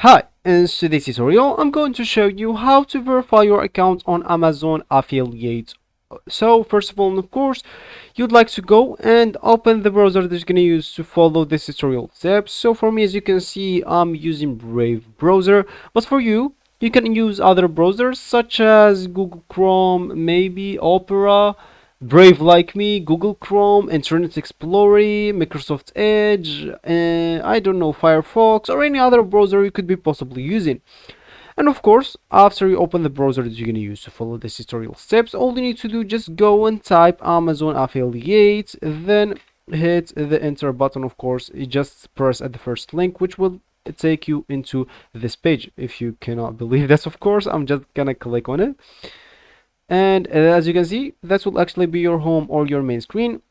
Hi, in today's tutorial, I'm going to show you how to verify your account on Amazon Affiliate. So first of all, of course, you'd like to go and open the browser that you're going to use to follow this tutorial steps. So for me, as you can see, I'm using Brave browser, but for you, you can use other browsers such as Google Chrome, maybe Opera, Brave like me, Google Chrome, Internet Explorer, Microsoft Edge, I don't know, Firefox, or any other browser you could be possibly using. And of course, after you open the browser that you're going to use to follow this tutorial steps, all you need to do just go and type Amazon Affiliate, then hit the enter button. Of course, you just press at the first link, which will take you into this page. If you cannot believe this, of course, I'm just gonna click on it, and as you can see, that will actually be your home or your main screen.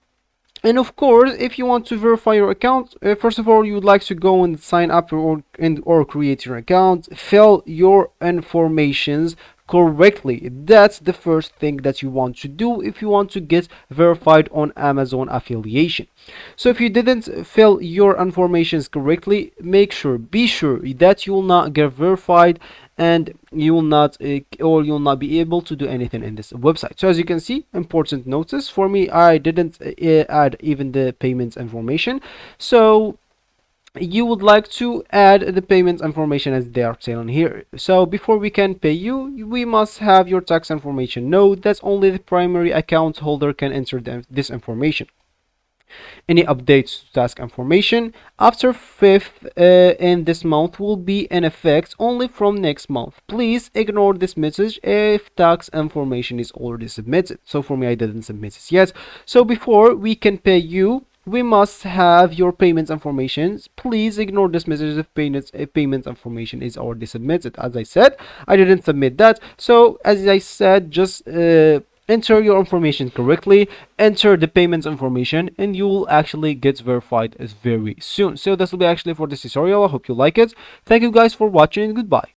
And of course, if you want to verify your account, first of all, you would like to go and sign up or create your account, fill your informations correctly. That's the first thing that you want to do if you want to get verified on Amazon affiliation. So if you didn't fill your informations correctly, be sure that you will not get verified, and you will not be able to do anything in this website. So as you can see, important notice for me, I didn't add even the payments information. So you would like to add the payment information as they are telling here. So before we can pay you, we must have your tax information. Note that only the primary account holder can enter this information. Any updates to task information after 5th in this month will be in effect only from next month. Please ignore this message if tax information is already submitted. So for me, I didn't submit it yet. So before we can pay you, we must have your payment information. Please ignore this message if payment information is already submitted. As I said, I didn't submit that. So as I said, just enter your information correctly, enter the payments information, and you will actually get verified very soon. So this will be actually for this tutorial. I hope you like it. Thank you guys for watching, and goodbye.